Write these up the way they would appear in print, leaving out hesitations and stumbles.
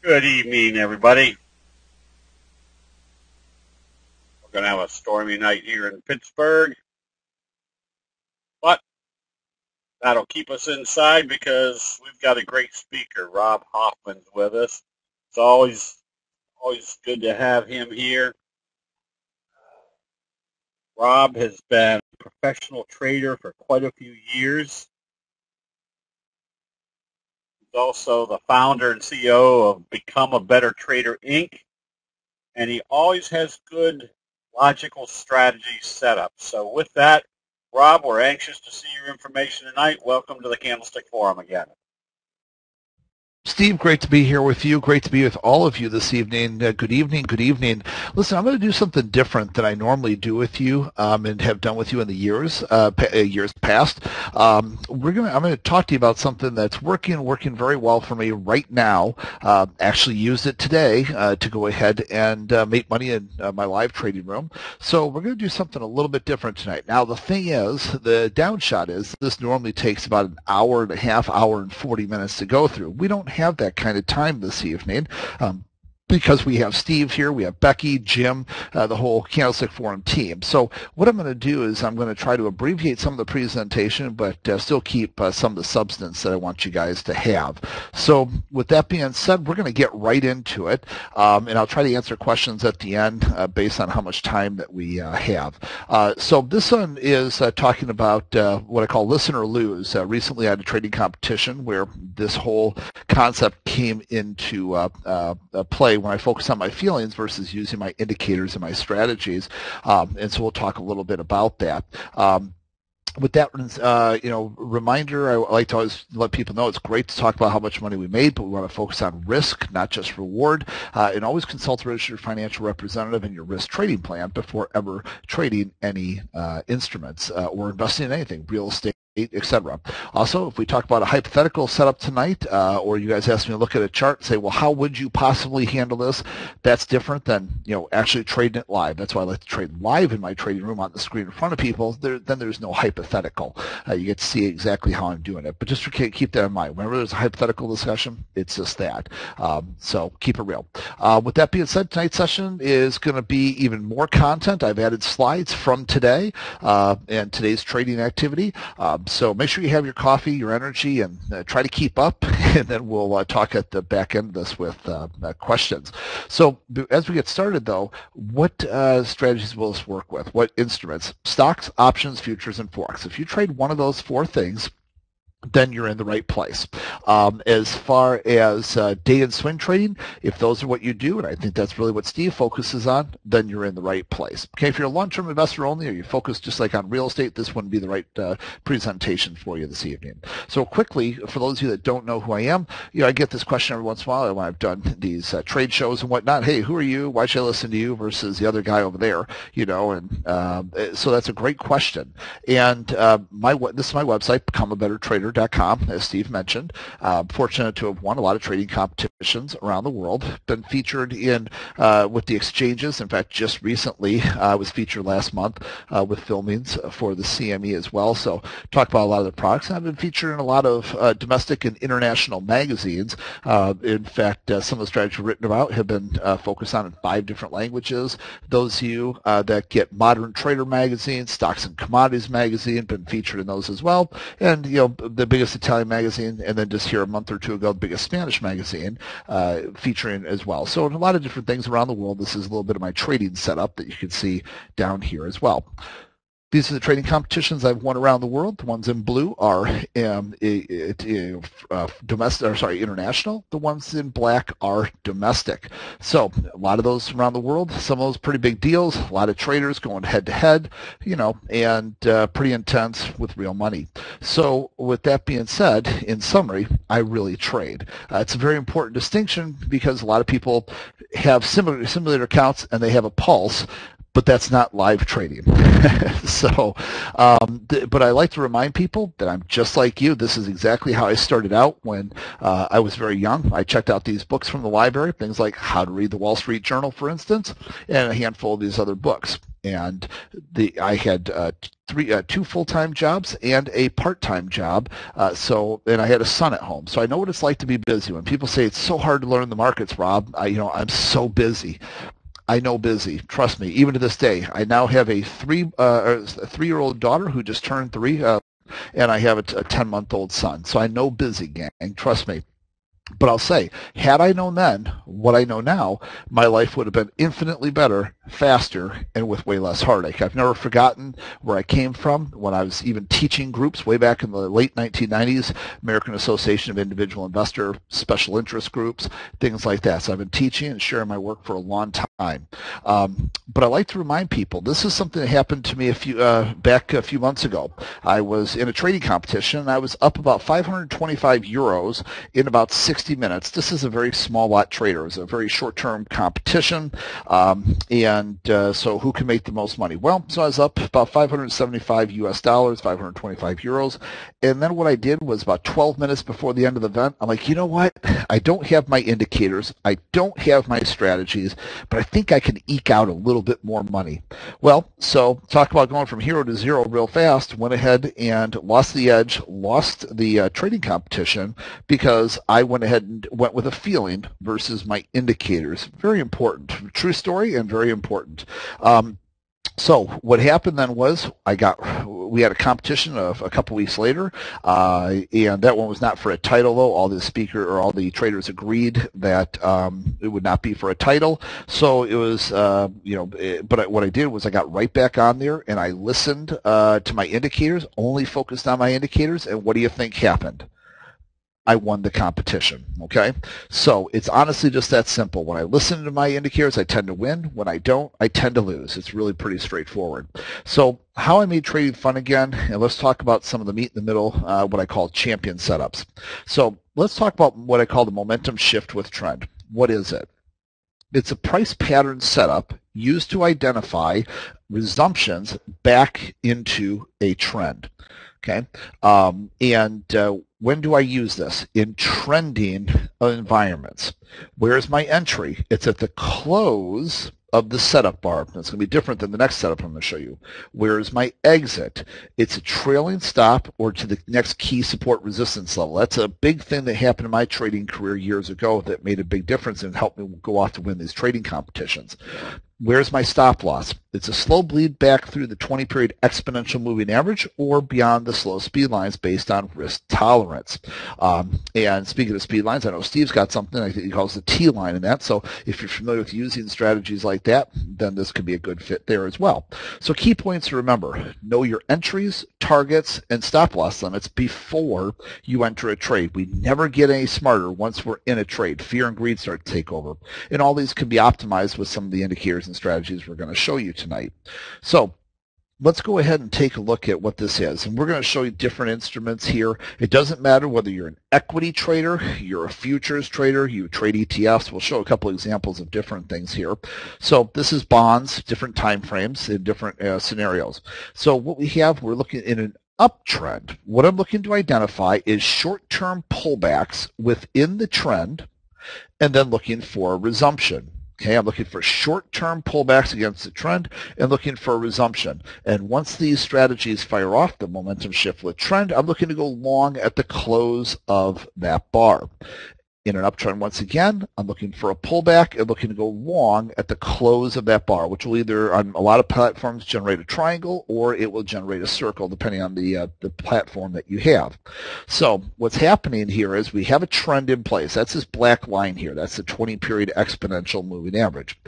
Good evening, everybody. We're going to have a stormy night here in Pittsburgh, but that'll keep us inside because we've got a great speaker. Rob Hoffman's with us. It's always good to have him here. Rob has been a professional trader for quite a few years. He's also the founder and CEO of Become a Better Trader, Inc., and he always has good logical strategy set up. So with that, Rob, we're anxious to see your information tonight. Welcome to the Candlestick Forum again. Steve, great to be here with you. Great to be with all of you this evening. Good evening. Good evening. Listen, I'm going to do something different than I normally do with you and have done with you in the years past. I'm going to talk to you about something that's working very well for me right now. Actually used it today to go ahead and make money in my live trading room. So we're going to do something a little bit different tonight. Now, the thing is, the downshot is this normally takes about an hour and a half, hour and 40 minutes to go through. We don't have that kind of time this evening. Because we have Steve here, we have Becky, Jim, the whole Candlestick Forum team. So what I'm going to do is I'm going to try to abbreviate some of the presentation, but still keep some of the substance that I want you guys to have. So with that being said, we're going to get right into it, and I'll try to answer questions at the end based on how much time that we have. So this one is talking about what I call listen or lose. Recently I had a trading competition where this whole concept came into play when I focus on my feelings versus using my indicators and my strategies, and so we'll talk a little bit about that. With that, reminder, I like to always let people know it's great to talk about how much money we made, but we want to focus on risk, not just reward, and always consult a registered financial representative in your risk trading plan before ever trading any instruments or investing in anything, real estate, etc. Also, if we talk about a hypothetical setup tonight, or you guys ask me to look at a chart and say, well, how would you possibly handle this? That's different than actually trading it live. That's why I like to trade live in my trading room on the screen in front of people. Then there's no hypothetical. You get to see exactly how I'm doing it. But just keep that in mind. Whenever there's a hypothetical discussion, it's just that. So keep it real. With that being said, tonight's session is going to be even more content. I've added slides from today and today's trading activity. So make sure you have your coffee, your energy, and try to keep up, and then we'll talk at the back end of this with questions. So as we get started, though, what strategies will this work with? What instruments? Stocks, options, futures, and forex. If you trade one of those four things, then you're in the right place. As far as day and swing trading, if those are what you do, and I think that's really what Steve focuses on, then you're in the right place. Okay, if you're a long-term investor only, or you focus just like on real estate, this wouldn't be the right presentation for you this evening. So quickly, for those of you that don't know who I am, I get this question every once in a while when I've done these trade shows and whatnot. Hey, who are you? Why should I listen to you versus the other guy over there? So that's a great question. And this is my website, becomeabettertrader.com, as Steve mentioned. Fortunate to have won a lot of trading competitions around the world. Been featured in with the exchanges. In fact, just recently I was featured last month with filmings for the CME as well. So talk about a lot of the products. And I've been featured in a lot of domestic and international magazines. In fact, some of the strategies we've written about have been focused on in 5 different languages. Those of you that get Modern Trader magazine, Stocks and Commodities magazine, been featured in those as well. And the biggest Italian magazine, and then just here a month or two ago, the biggest Spanish magazine featuring as well. So in a lot of different things around the world, this is a little bit of my trading setup that you can see down here as well. These are the trading competitions I've won around the world. The ones in blue are international. The ones in black are domestic. So a lot of those around the world, some of those pretty big deals, a lot of traders going head to head, and pretty intense with real money. So with that being said, in summary, I really trade. It's a very important distinction because a lot of people have simulator accounts and they have a pulse, but that's not live trading. So, but I like to remind people that I'm just like you. This is exactly how I started out when I was very young. I checked out these books from the library, things like How to Read the Wall Street Journal, for instance, and a handful of these other books. and I had two full-time jobs and a part-time job. And I had a son at home, so I know what it's like to be busy. When people say it's so hard to learn the markets, Rob, I'm so busy. I know busy. Trust me. Even to this day, I now have a 3-year-old daughter who just turned 3, and I have a 10-month-old son. So I know busy, gang. Trust me. But I'll say, had I known then what I know now, my life would have been infinitely better, faster, and with way less heartache. I've never forgotten where I came from when I was even teaching groups way back in the late 1990s, American Association of Individual Investor Special Interest Groups, things like that. So I've been teaching and sharing my work for a long time. But I like to remind people, this is something that happened to me back a few months ago. I was in a trading competition, and I was up about 525 euros in about 60 minutes. This is a very small lot trader. It's a very short-term competition, so who can make the most money? Well, so I was up about 575 US dollars, 525 euros, and then what I did was about 12 minutes before the end of the event, I'm like, you know what? I don't have my indicators, I don't have my strategies, but I think I can eke out a little bit more money. Well, so talk about going from hero to zero real fast. Went ahead and lost the edge, lost the trading competition because I went ahead and went with a feeling versus my indicators. Very important. True story and very important. So what happened then was we had a competition of a couple weeks later, and that one was not for a title though. All the traders agreed that it would not be for a title. So it was, but what I did was I got right back on there and I listened to my indicators, only focused on my indicators, and what do you think happened? I won the competition, okay? So it's honestly just that simple. When I listen to my indicators, I tend to win. When I don't, I tend to lose. It's really pretty straightforward. So how I made trading fun again, and let's talk about some of the meat in the middle, what I call champion setups. So let's talk about what I call the momentum shift with trend. What is it? It's a price pattern setup used to identify resumptions back into a trend. Okay, when do I use this? In trending environments. Where's my entry? It's at the close of the setup bar. That's going to be different than the next setup I'm going to show you. Where's my exit? It's a trailing stop or to the next key support resistance level. That's a big thing that happened in my trading career years ago that made a big difference and helped me go off to win these trading competitions. Where's my stop loss? It's a slow bleed back through the 20-period exponential moving average or beyond the slow speed lines based on risk tolerance. And speaking of speed lines, I know Steve's got something I think he calls the T line in that. So if you're familiar with using strategies like that, then this could be a good fit there as well. So key points to remember: know your entries, targets, and stop loss limits before you enter a trade. We never get any smarter once we're in a trade. Fear and greed start to take over. And all these can be optimized with some of the indicators and strategies we're going to show you tonight. So let's go ahead and take a look at what this is. And we're going to show you different instruments here. It doesn't matter whether you're an equity trader, you're a futures trader, you trade ETFs. We'll show a couple examples of different things here. So this is bonds, different time frames in different scenarios. So what we have, we're looking in an uptrend. What I'm looking to identify is short-term pullbacks within the trend and then looking for a resumption. Okay, I'm looking for short-term pullbacks against the trend and looking for a resumption. And once these strategies fire off the momentum shift with trend, I'm looking to go long at the close of that bar. In an uptrend, once again, I'm looking for a pullback and looking to go long at the close of that bar, which will either, on a lot of platforms, generate a triangle or it will generate a circle, depending on the platform that you have. So what's happening here is we have a trend in place. That's this black line here. That's the 20-period exponential moving average.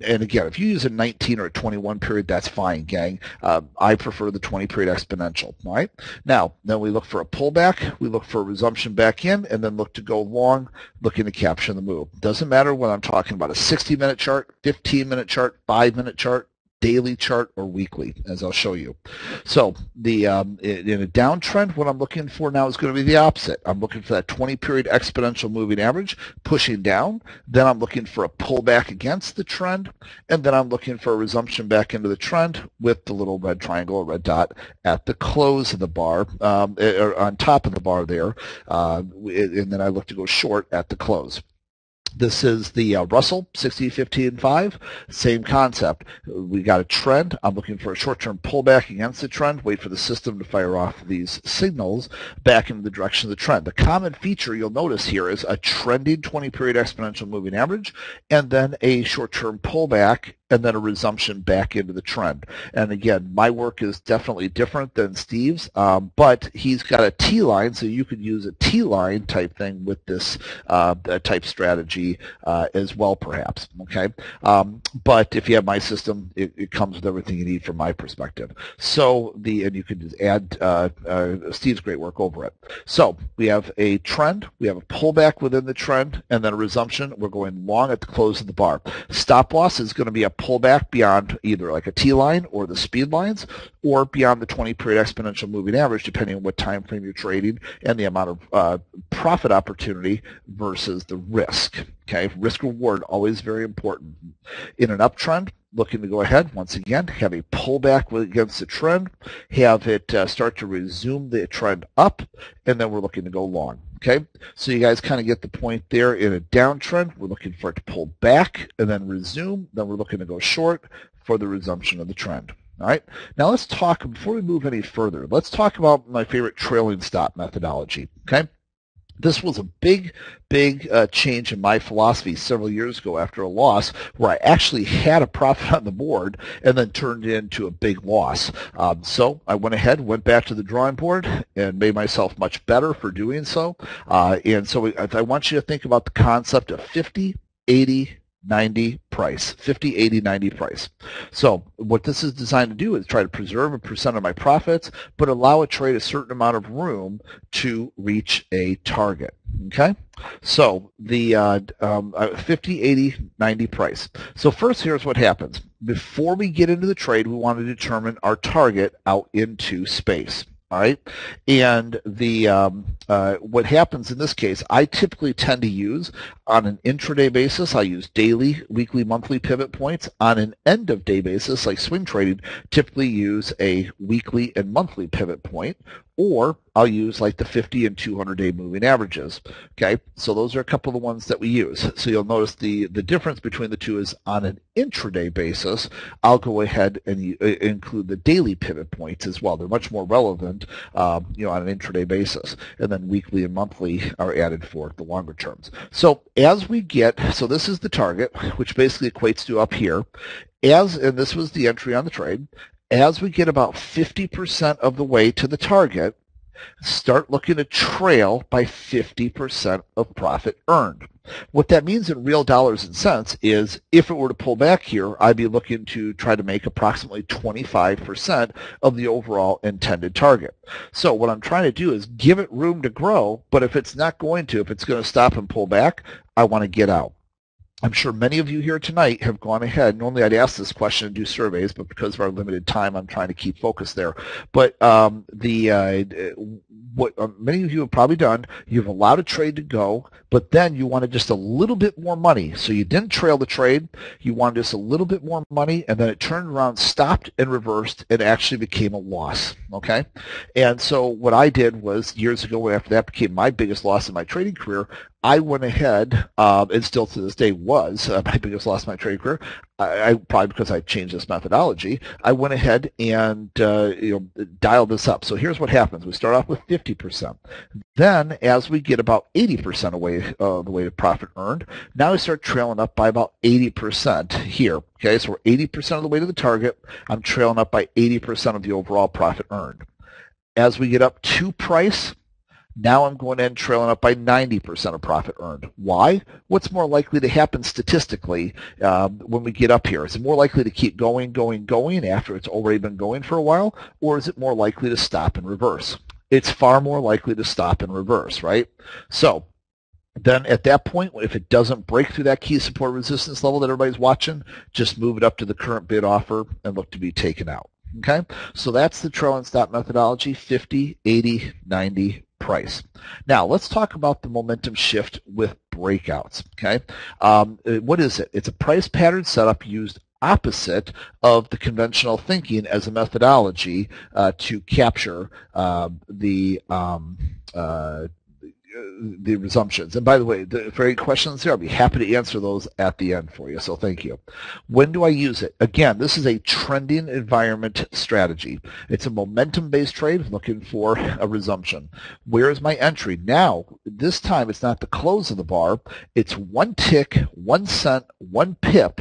And again, if you use a 19 or a 21 period, that's fine, gang. I prefer the 20-period exponential. All right. Now, then we look for a pullback, we look for a resumption back in, and then look to go long, looking to capture the move. Doesn't matter whether I'm talking about a 60-minute chart, 15-minute chart, 5-minute chart, daily chart, or weekly, as I'll show you. So in a downtrend, what I'm looking for now is going to be the opposite. I'm looking for that 20-period exponential moving average pushing down. Then I'm looking for a pullback against the trend, and then I'm looking for a resumption back into the trend with the little red triangle or red dot at the close of the bar, or on top of the bar there, and then I look to go short at the close. This is the Russell 60, 50, and 5. Same concept. We got a trend. I'm looking for a short-term pullback against the trend. Wait for the system to fire off these signals back in the direction of the trend. The common feature you'll notice here is a trending 20-period exponential moving average, and then a short-term pullback, and then a resumption back into the trend. And again, my work is definitely different than Steve's, but he's got a T-line, so you could use a T-line type thing with this type strategy as well, perhaps. Okay, but if you have my system, it comes with everything you need from my perspective. So and you can just add Steve's great work over it. So we have a trend, we have a pullback within the trend, and then a resumption. We're going long at the close of the bar. Stop loss is going to be a pullback beyond either like a T-line or the speed lines, or beyond the 20-period exponential moving average, depending on what time frame you're trading and the amount of profit opportunity versus the risk. Okay, risk reward, always very important. In an uptrend, looking to go ahead, once again, have a pullback against the trend, have it start to resume the trend up, and then we're looking to go long. Okay, so you guys kind of get the point there. In a downtrend, we're looking for it to pull back and then resume. Then we're looking to go short for the resumption of the trend. All right, now let's talk, before we move any further, let's talk about my favorite trailing stop methodology. Okay. This was a big change in my philosophy several years ago after a loss, where I actually had a profit on the board and then turned it into a big loss. So I went ahead, went back to the drawing board, and made myself much better for doing so. And so I want you to think about the concept of 50, 80, 90 price, 50, 80, 90 price. So what this is designed to do is try to preserve a percent of my profits, but allow a trade a certain amount of room to reach a target. Okay, so the 50, 80, 90 price. So first, here's what happens. Before we get into the trade, we want to determine our target out into space. All right, and the what happens in this case, I typically tend to use on an intraday basis. I use daily, weekly, monthly pivot points. On an end of day basis, like swing trading, typically use a weekly and monthly pivot point, or I'll use like the 50 and 200-day moving averages. Okay, so those are a couple of the ones that we use. So you'll notice the difference between the two is on an intraday basis, I'll go ahead and include the daily pivot points as well. They're much more relevant, on an intraday basis. And then weekly and monthly are added for the longer terms. So as we get, so this is the target, which basically equates to up here. And this was the entry on the trade. As we get about 50% of the way to the target, start looking to trail by 50% of profit earned. What that means in real dollars and cents is if it were to pull back here, I'd be looking to try to make approximately 25% of the overall intended target. So what I'm trying to do is give it room to grow, but if it's not going to, if it's going to stop and pull back, I want to get out. I'm sure many of you here tonight have gone ahead. Normally I'd ask this question and do surveys, but because of our limited time, I'm trying to keep focus there. But what many of you have probably done, you've allowed a trade to go, but then you wanted just a little bit more money. So you didn't trail the trade, you wanted just a little bit more money, and then it turned around, stopped, and reversed, and actually became a loss. Okay? And so what I did was, years ago, after that became my biggest loss in my trading career, I went ahead, and still to this day was my biggest loss in my trading career. I probably because I changed this methodology. I went ahead and dialed this up. So here's what happens: we start off with 50%. Then, as we get about 80% away the way to profit earned, now we start trailing up by about 80% here. Okay, so we're 80% of the way to the target. I'm trailing up by 80% of the overall profit earned. As we get up to price, now I'm going in and trailing up by 90% of profit earned. Why? What's more likely to happen statistically when we get up here? Is it more likely to keep going after it's already been going for a while, or is it more likely to stop and reverse? It's far more likely to stop and reverse, right? So then at that point, if it doesn't break through that key support resistance level that everybody's watching, just move it up to the current bid offer and look to be taken out. Okay? So that's the trailing stop methodology, 50, 80, 90, price. Now, let's talk about the momentum shift with breakouts. Okay, what is it? It's a price pattern setup used opposite of the conventional thinking as a methodology to capture the resumptions. And by the way, for any questions there, I'll be happy to answer those at the end for you. So thank you. When do I use it? Again, this is a trending environment strategy. It's a momentum-based trade looking for a resumption. Where is my entry? Now, this time it's not the close of the bar. It's 1 tick, 1 cent, 1 pip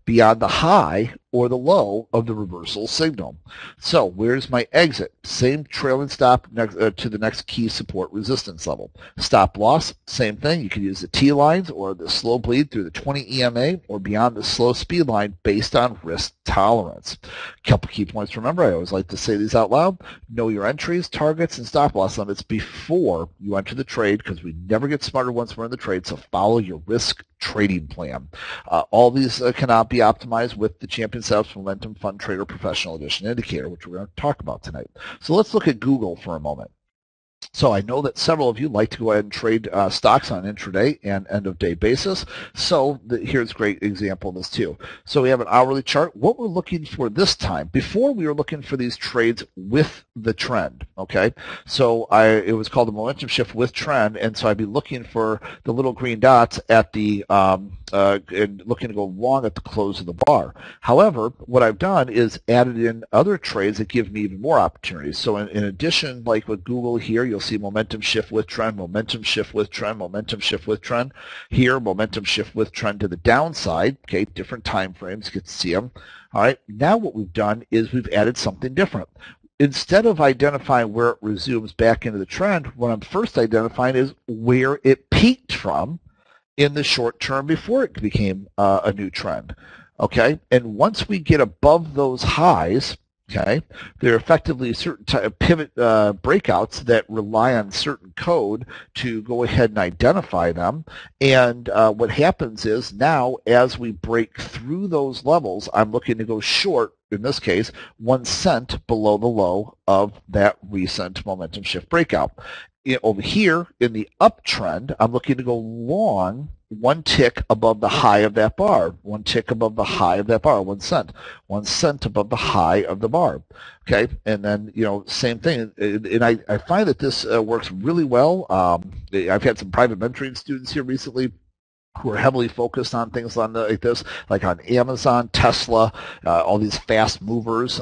beyond the high or the low of the reversal signal. So where's my exit? Same trailing stop next, to the next key support resistance level. Stop loss, same thing. You can use the T lines or the slow bleed through the 20 EMA or beyond the slow speed line based on risk tolerance. A couple key points to remember. I always like to say these out loud. Know your entries, targets, and stop loss limits before you enter the trade, because we never get smarter once we're in the trade, so follow your risk trading plan. All these cannot be optimized with the Champion Setups Momentum Fund Trader Professional Edition Indicator, which we're going to talk about tonight. So let's look at Google for a moment. So I know that several of you like to go ahead and trade stocks on intraday and end-of-day basis. So here's a great example of this too. So we have an hourly chart. What we're looking for this time, before we were looking for these trades with the trend, okay? So it was called the momentum shift with trend, and so I'd be looking for the little green dots at the and looking to go long at the close of the bar. However, what I've done is added in other trades that give me even more opportunities. So in addition, like with Google here, you'll see momentum shift with trend, momentum shift with trend, momentum shift with trend. Here, momentum shift with trend to the downside. Okay, different time frames, you get to see them. All right, now what we've done is we've added something different. Instead of identifying where it resumes back into the trend, what I'm first identifying is where it peaked from in the short term before it became a new trend. Okay, and once we get above those highs, okay, there are effectively certain pivot breakouts that rely on certain code to go ahead and identify them. And what happens is now, as we break through those levels, I'm looking to go short, in this case, 1 cent below the low of that recent momentum shift breakout. Over here in the uptrend, I'm looking to go long 1 tick above the high of that bar, 1 tick above the high of that bar, 1 cent, 1 cent above the high of the bar. Okay, and then, same thing. And I find that this works really well. I've had some private mentoring students here recently who are heavily focused on things like this, like on Amazon, Tesla, all these fast movers.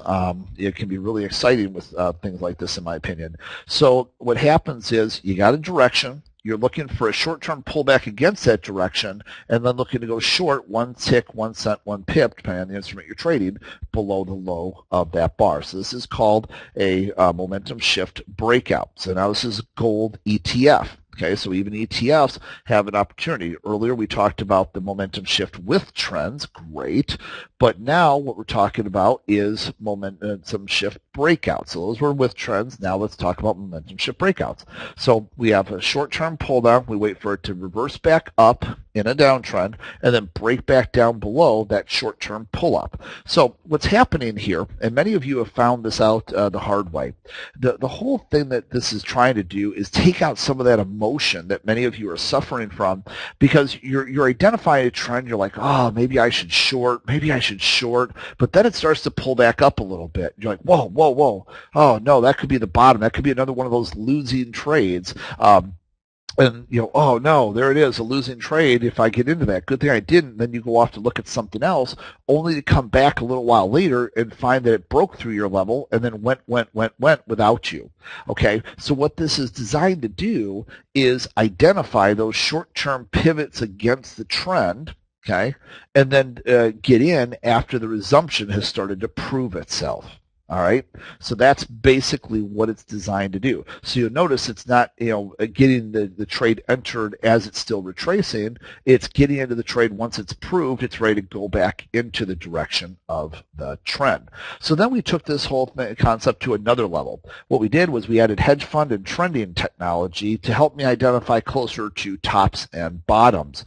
It can be really exciting with things like this, in my opinion. So what happens is you got a direction. You're looking for a short-term pullback against that direction, and then looking to go short 1 tick, 1 cent, 1 pip, depending on the instrument you're trading, below the low of that bar. So this is called a momentum shift breakout. So now this is gold ETF. Okay, so even ETFs have an opportunity. Earlier we talked about the momentum shift with trends, great, but now what we're talking about is momentum shift breakouts. So those were with trends. Now let's talk about momentum shift breakouts. So we have a short-term pull down. We wait for it to reverse back up in a downtrend and then break back down below that short-term pull-up. So what's happening here, and many of you have found this out the hard way, the whole thing that this is trying to do is take out some of that emotion that many of you are suffering from, because you're identifying a trend. You're like, oh, maybe I should short, but then it starts to pull back up a little bit. You're like, whoa, oh no, that could be the bottom. That could be another one of those losing trades. And oh no, there it is, a losing trade. If I get into that, good thing I didn't. Then you go off to look at something else, only to come back a little while later and find that it broke through your level and then went without you. Okay, so what this is designed to do is identify those short-term pivots against the trend. Okay, and then get in after the resumption has started to prove itself. All right, so that's basically what it's designed to do. So you'll notice it's not, getting the trade entered as it's still retracing. It's getting into the trade once it's proved it's ready to go back into the direction of the trend. So then we took this whole concept to another level. What we did was we added hedge fund and trending technology to help me identify closer to tops and bottoms.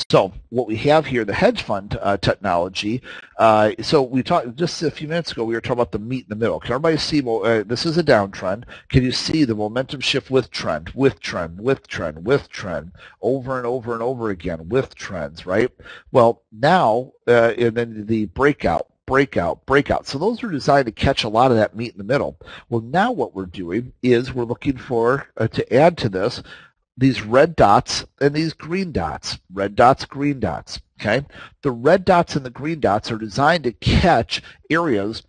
So what we have here, the hedge fund technology. So we talked just a few minutes ago. We were talking about the meat in the middle. Can everybody see? This is a downtrend. Can you see the momentum shift with trend, with trend, with trend, with trend, over and over and over again with trends, right? Well, now and then the breakout. So those are designed to catch a lot of that meat in the middle. Well, now what we're doing is we're looking for to add to this these red dots and these green dots, red dots, green dots, okay? The red dots and the green dots are designed to catch areas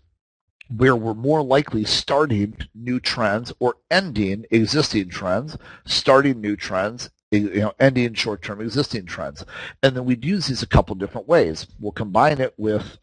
where we're more likely starting new trends or ending existing trends, starting new trends, ending short-term existing trends. And then we'd use these a couple different ways. We'll combine it with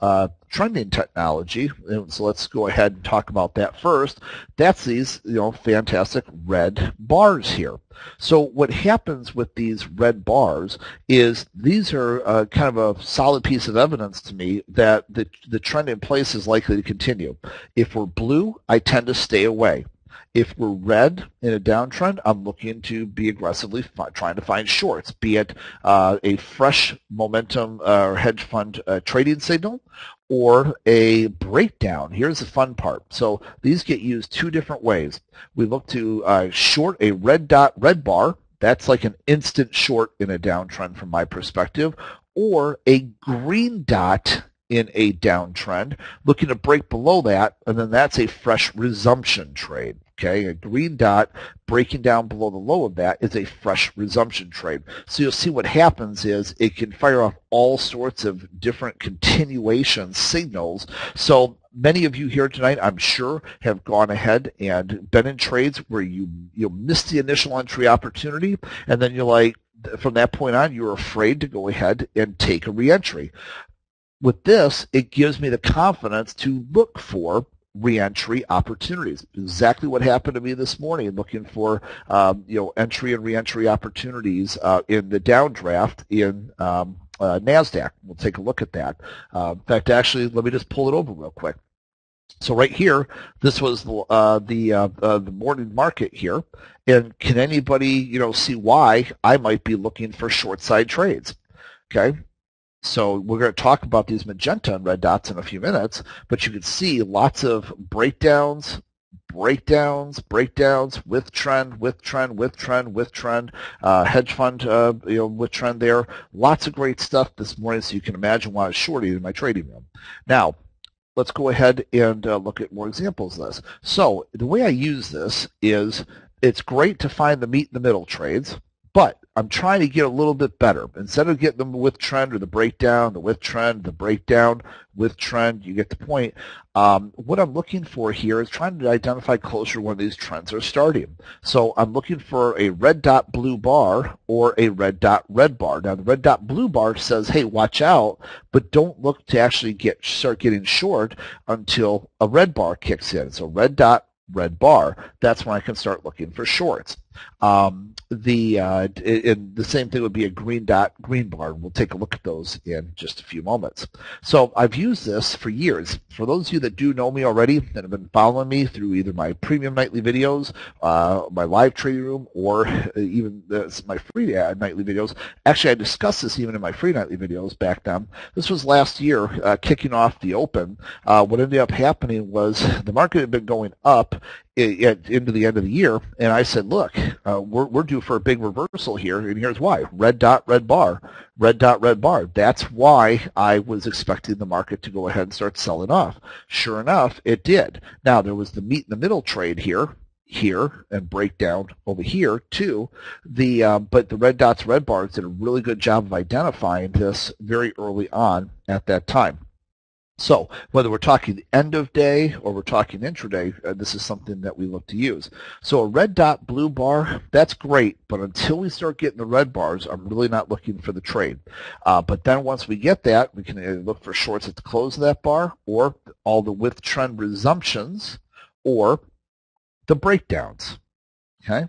trending technology. So let's go ahead and talk about that first. That's these fantastic red bars here. So what happens with these red bars is these are kind of a solid piece of evidence to me that the trend in place is likely to continue. If we're blue, I tend to stay away. If we're red in a downtrend, I'm looking to be aggressively trying to find shorts, be it a fresh momentum or hedge fund trading signal or a breakdown. Here's the fun part. So these get used two different ways. We look to short a red dot, red bar. That's like an instant short in a downtrend from my perspective, or a green dot in a downtrend, looking to break below that, and then that's a fresh resumption trade. Okay, a green dot breaking down below the low of that is a fresh resumption trade. So you'll see what happens is it can fire off all sorts of different continuation signals. So many of you here tonight, I'm sure, have gone ahead and been in trades where you missed the initial entry opportunity, and then you're like, from that point on, you're afraid to go ahead and take a reentry. With this, it gives me the confidence to look for reentry opportunities. Exactly what happened to me this morning, looking for entry and reentry opportunities in the downdraft in NASDAQ. We'll take a look at that. In fact, actually, let me just pull it over real quick. So right here, this was the morning market here, and can anybody see why I might be looking for short side trades? Okay. So we're going to talk about these magenta and red dots in a few minutes, but you can see lots of breakdowns, with trend, hedge fund, with trend there. Lots of great stuff this morning, so you can imagine why I was shorting in my trading room. Now, let's go ahead and look at more examples of this. So the way I use this is it's great to find the meet in the middle trades, but I'm trying to get a little bit better. Instead of getting them with trend or the breakdown, the with trend, the breakdown, with trend, you get the point. What I'm looking for here is trying to identify closer when these trends are starting. So I'm looking for a red dot blue bar or a red dot red bar. Now the red dot blue bar says, hey, watch out, but don't look to actually start getting short until a red bar kicks in. So red dot red bar, that's when I can start looking for shorts. The same thing would be a green dot, green bar. We'll take a look at those in just a few moments. So I've used this for years. For those of you that do know me already, that have been following me through either my premium nightly videos, my live trading room, or even my free nightly videos. Actually, I discussed this even in my free nightly videos back then. This was last year, kicking off the open. What ended up happening was the market had been going up into the end of the year, and I said, look, we're due for a big reversal here, and here's why. Red dot, red bar. Red dot, red bar. That's why I was expecting the market to go ahead and start selling off. Sure enough, it did. Now, there was the meet in the middle trade here, and breakdown over here too. But the red dots, red bars did a really good job of identifying this very early on at that time. So whether we're talking end of day or we're talking intraday, this is something that we look to use. So a red dot blue bar, that's great, but until we start getting the red bars, I'm really not looking for the trade. But then once we get that, we can either look for shorts at the close of that bar, or all the with trend resumptions, or the breakdowns. Okay?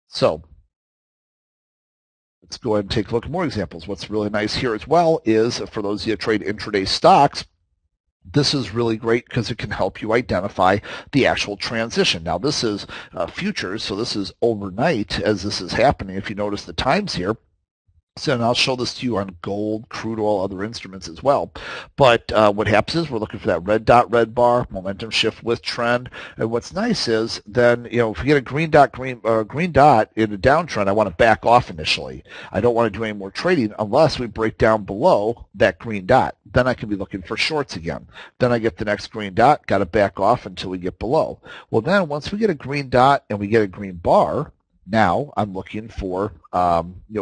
So let's go ahead and take a look at more examples. What's really nice here as well is, for those of you that trade intraday stocks, this is really great because it can help you identify the actual transition. Now this is futures, so this is overnight as this is happening. If you notice the times here, so, and I'll show this to you on gold, crude oil, other instruments as well. But what happens is we're looking for that red dot, red bar, momentum shift with trend. And what's nice is then, if we get a green dot in a downtrend, I want to back off initially. I don't want to do any more trading unless we break down below that green dot. Then I can be looking for shorts again. Then I get the next green dot, got to back off until we get below. Well, then once we get a green dot and we get a green bar, Now I'm looking for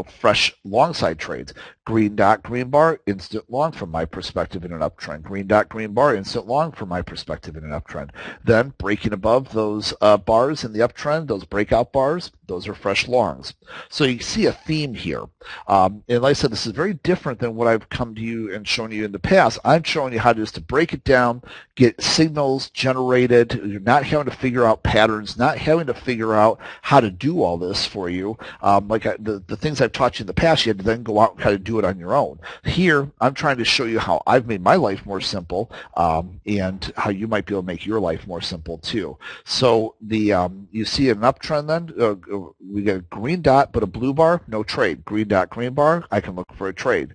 fresh long side trades. Green dot, green bar, instant long from my perspective in an uptrend. Green dot, green bar, instant long from my perspective in an uptrend. Then breaking above those bars in the uptrend, those breakout bars, those are fresh longs. So you see a theme here. And like I said, this is very different than what I've come to you and shown you in the past. I'm showing you how just to break it down, get signals generated. You're not having to figure out patterns, not having to figure out how to do all this for you. The things I've taught you in the past, you had to then go out and kind of do it on your own. Here, I'm trying to show you how I've made my life more simple and how you might be able to make your life more simple too. So you see an uptrend then, we get a green dot but a blue bar, no trade. Green dot, green bar, I can look for a trade.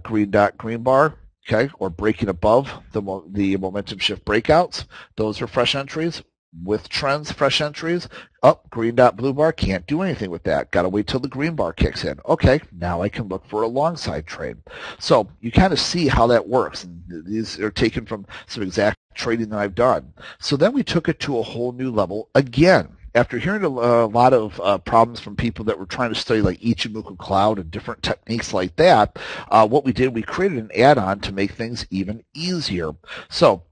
Green dot, green bar, okay, or breaking above the momentum shift breakouts, those are fresh entries. With trends, fresh entries, green dot, blue bar, can't do anything with that. Got to wait till the green bar kicks in. Okay, now I can look for a long side trade. So you kind of see how that works. And these are taken from some exact trading that I've done. So then we took it to a whole new level again. After hearing a lot of problems from people that were trying to study like Ichimoku Cloud and different techniques like that, what we did, we created an add-on to make things even easier. So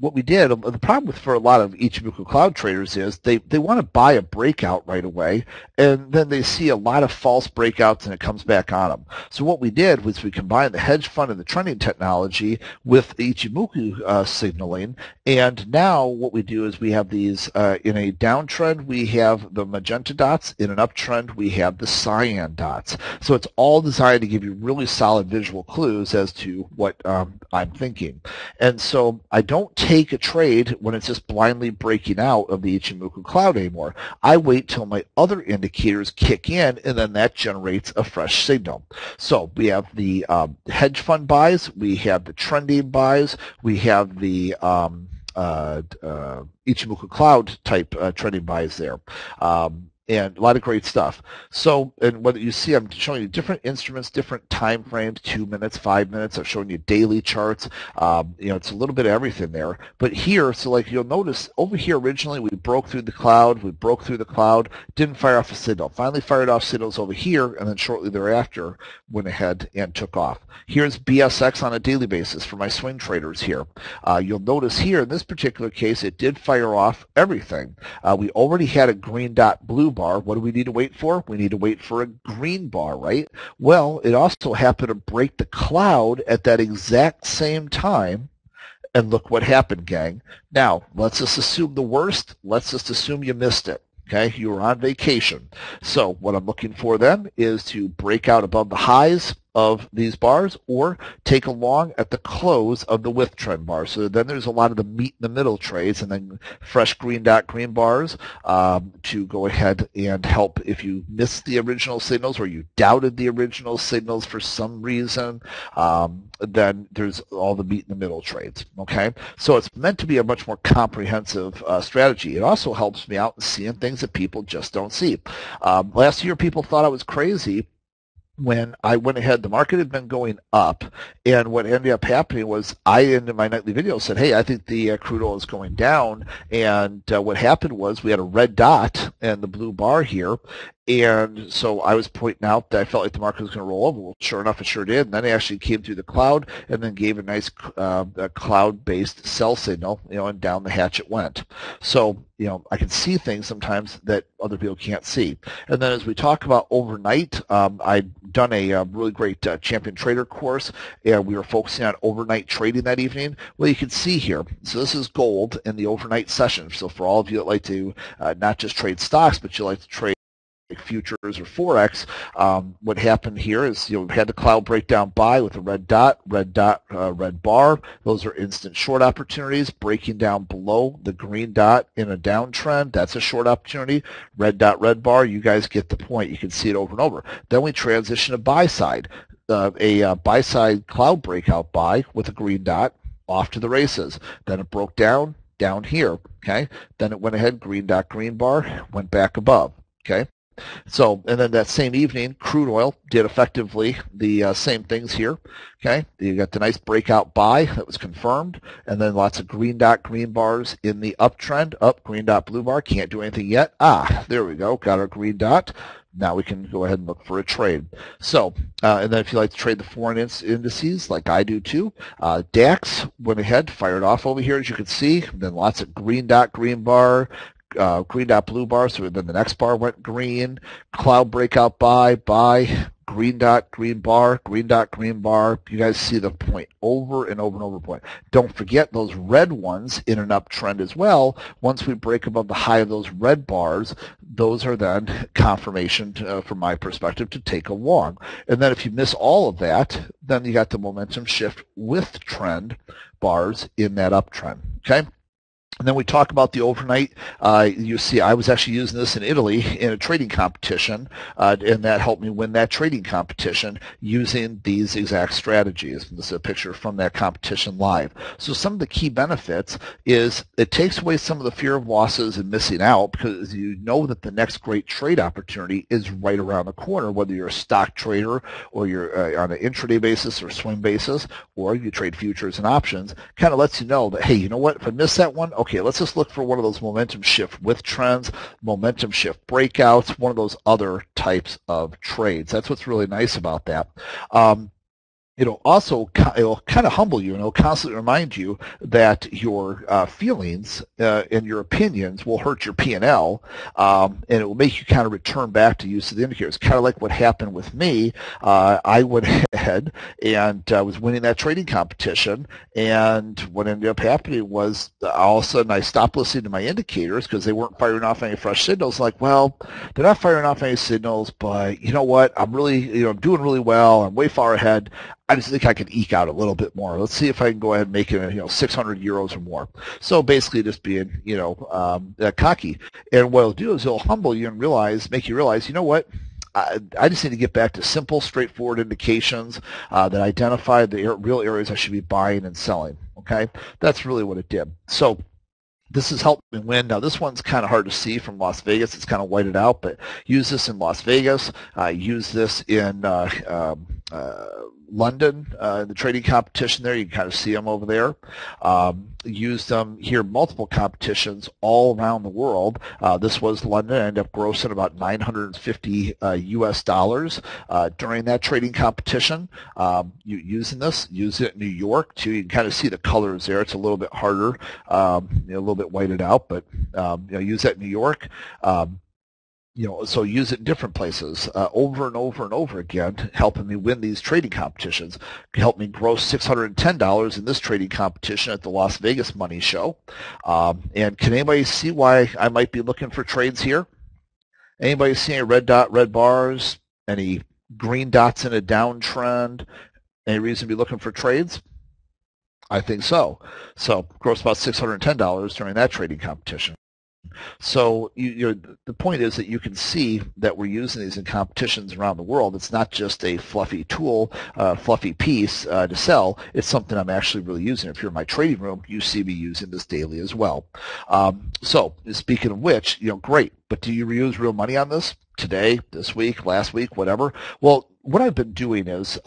what we did, the problem for a lot of Ichimoku Cloud traders is they want to buy a breakout right away, and then they see a lot of false breakouts and it comes back on them. So what we did was we combined the hedge fund and the trending technology with Ichimoku signaling, and now what we do is we have these, in a downtrend we have the magenta dots, in an uptrend we have the cyan dots. So it's all designed to give you really solid visual clues as to what I'm thinking. And so I don't take a trade when it's just blindly breaking out of the Ichimoku Cloud anymore. I wait till my other indicators kick in, and then that generates a fresh signal. So we have the hedge fund buys, we have the trending buys, we have the Ichimoku Cloud type trending buys there. And a lot of great stuff. So, and what you see, I'm showing you different instruments, different time frames, 2 minutes, 5 minutes. I'm showing you daily charts. It's a little bit of everything there. But here, so like you'll notice over here originally we broke through the cloud, didn't fire off a signal. Finally fired off signals over here, and then shortly thereafter went ahead and took off. Here's BSX on a daily basis for my swing traders here. You'll notice here in this particular case it did fire off everything. We already had a green dot blue bar. What do we need to wait for? We need to wait for a green bar, right? Well, it also happened to break the cloud at that exact same time, and look what happened, gang. Now, let's just assume the worst. Let's just assume you missed it. Okay, you were on vacation. So what I'm looking for then is to break out above the highs of these bars or take a long at the close of the width trend bar. So then there's a lot of the meat in the middle trades and then fresh green dot green bars to go ahead and help if you missed the original signals or you doubted the original signals for some reason, then there's all the meat in the middle trades. Okay, so it's meant to be a much more comprehensive strategy. It also helps me out in seeing things that people just don't see. Last year people thought I was crazy when I went ahead. The market had been going up, and what ended up happening was I, in my nightly video, said, hey, I think the crude oil is going down, and what happened was we had a red dot and the blue bar here, and so I was pointing out that I felt like the market was going to roll over. Well, sure enough, it sure did. And then it actually came through the cloud and then gave a nice cloud-based sell signal, and down the hatch it went. So, I can see things sometimes that other people can't see. And then as we talk about overnight, I'd done a really great champion trader course, and we were focusing on overnight trading that evening. Well, you can see here. So this is gold in the overnight session. So for all of you that like to not just trade stocks, but you like to trade futures or Forex, what happened here is we had the cloud breakdown buy with a red dot, red bar. Those are instant short opportunities. Breaking down below the green dot in a downtrend, that's a short opportunity. Red dot, red bar, you guys get the point. You can see it over and over. Then we transition to buy side, a buy side cloud breakout buy with a green dot, off to the races. Then it broke down here, okay? Then it went ahead, green dot, green bar, went back above, okay? So, and then that same evening, crude oil did effectively the same things here. Okay, you got the nice breakout buy that was confirmed, and then lots of green dot green bars in the uptrend. Up, green dot blue bar, can't do anything yet. There we go, got our green dot. Now we can go ahead and look for a trade. So, and then if you like to trade the foreign indices, like I do too, DAX went ahead, fired off over here, as you can see. Then lots of green dot green bar, green dot blue bar. So then the next bar went green. Cloud breakout buy, green dot green bar, green dot green bar. You guys see the point over and over and over point. Don't forget those red ones in an uptrend as well. Once we break above the high of those red bars, those are then confirmation from my perspective to take a long. And then if you miss all of that, then you got the momentum shift with trend bars in that uptrend. Okay. And then we talk about the overnight. You see, I was actually using this in Italy in a trading competition, and that helped me win that trading competition using these exact strategies. This is a picture from that competition live. So some of the key benefits is it takes away some of the fear of losses and missing out, because you know that the next great trade opportunity is right around the corner, whether you're a stock trader or you're on an intraday basis or swing basis, or you trade futures and options. Kind of lets you know that, hey, you know what, if I miss that one, okay, let's just look for one of those momentum shift with trends, momentum shift breakouts, one of those other types of trades. That's what's really nice about that. It'll kind of humble you, and it'll constantly remind you that your feelings and your opinions will hurt your P&L, and it will make you kind of return back to use of the indicators. Kind of like what happened with me. I went ahead and was winning that trading competition, and what ended up happening was all of a sudden I stopped listening to my indicators because they weren't firing off any fresh signals. Like, well, they're not firing off any signals, but you know what? I'm really, I'm doing really well. I'm way far ahead. I just think I can eke out a little bit more. Let's see if I can go ahead and make it, 600 euros or more. So basically just being, cocky. And what it'll do is it'll humble you and make you realize, you know what? I just need to get back to simple, straightforward indications that identify the real areas I should be buying and selling. Okay? That's really what it did. So this has helped me win. Now, this one's kind of hard to see from Las Vegas. It's kind of whited out, but use this in Las Vegas. Use this in London, the trading competition there. You can kind of see them over there. Used them here, multiple competitions all around the world. This was London. I ended up grossing about $950 US during that trading competition. Using this, use it in New York too. You can kind of see the colors there. It's a little bit harder, a little bit whited out, but use that in New York. So use it in different places over and over and over again, helping me win these trading competitions. Helped me gross $610 in this trading competition at the Las Vegas Money Show. And can anybody see why I might be looking for trades here? Anybody see any red bars? Any green dots in a downtrend? Any reason to be looking for trades? I think so. So gross about $610 during that trading competition. So the point is that you can see that we're using these in competitions around the world. It's not just a fluffy tool, fluffy piece to sell. It's something I'm actually really using. If you're in my trading room, you see me using this daily as well. So speaking of which, great. But do you use real money on this today, this week, last week, whatever? Well, what I've been doing is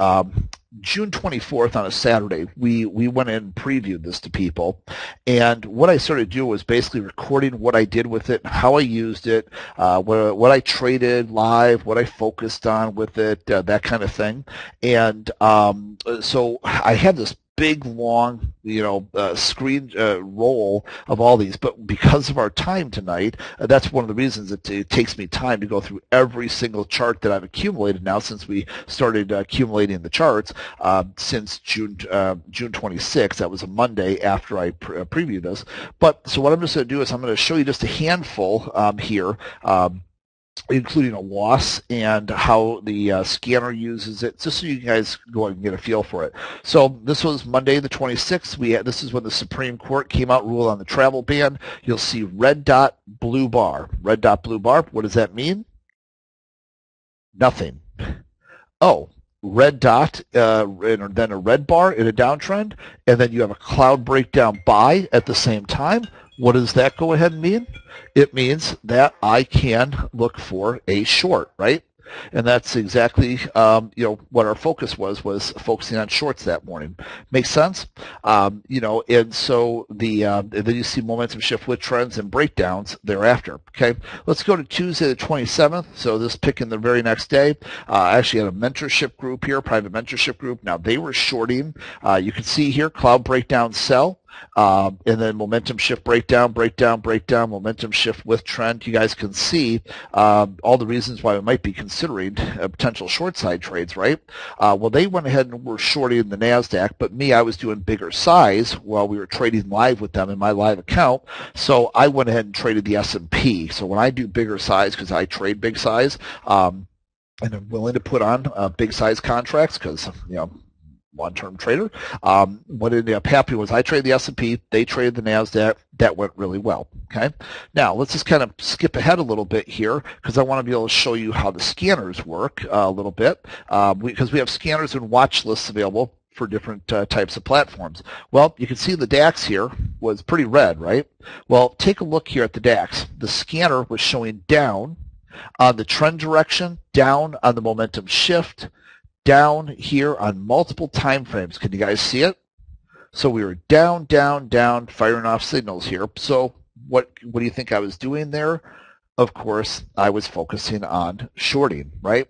June 24th on a Saturday, we went in and previewed this to people. And what I started to do was basically recording what I did with it, how I used it, what I traded live, what I focused on with it, that kind of thing. And so I had this big, long, screen roll of all these. But because of our time tonight, that's one of the reasons it takes me time to go through every single chart that I've accumulated now since we started accumulating the charts since June 26th. That was a Monday after I previewed this. But so what I'm just going to do is I'm going to show you just a handful here. Including a loss and how the scanner uses it, just so you guys go and get a feel for it. So this was Monday the 26th. This is when the Supreme Court came out, ruled on the travel ban. You'll see red dot, blue bar. Red dot, blue bar. What does that mean? Nothing. Oh, red dot, and then a red bar in a downtrend, and then you have a cloud breakdown buy at the same time. What does that go ahead and mean? It means that I can look for a short, right? And that's exactly what our focus was focusing on shorts that morning. Makes sense? And so then you see momentum shift with trends and breakdowns thereafter. Okay, let's go to Tuesday the 27th. So this pick in the very next day. I actually had a mentorship group here, private mentorship group. Now they were shorting. You can see here cloud breakdown sell. And then momentum shift breakdown, momentum shift with trend. You guys can see all the reasons why we might be considering potential short side trades, right? Well, they went ahead and were shorting the NASDAQ, but me, I was doing bigger size while we were trading live with them in my live account. So I went ahead and traded the S&P. So when I do bigger size, because I trade big size, and I'm willing to put on big size contracts because, long-term trader. What ended up happening was I traded the S&P, they traded the NASDAQ. That went really well. Okay. Now let's just kind of skip ahead a little bit here because I want to be able to show you how the scanners work a little bit because we have scanners and watch lists available for different types of platforms. Well, you can see the DAX here was pretty red, right? Well, take a look here at the DAX. The scanner was showing down on the trend direction, down on the momentum shift, down here on multiple time frames. Can you guys see it? So we were down, firing off signals here. So what do you think I was doing there? Of course, I was focusing on shorting, right?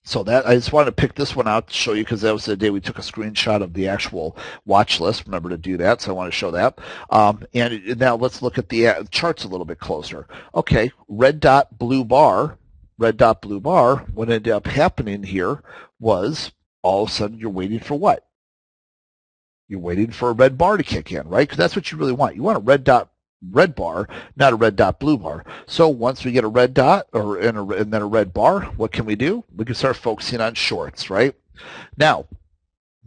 So that I just wanted to pick this one out to show you because that was the day we took a screenshot of the actual watch list. Remember to do that, so I want to show that. And now let's look at the charts a little bit closer. Okay, red dot, blue bar. What ended up happening here was all of a sudden you're waiting for what? You're waiting for a red bar to kick in, right? Because that's what you really want. You want a red dot, red bar, not a red dot, blue bar. So once we get a red dot and then a red bar, what can we do? We can start focusing on shorts, right? Now,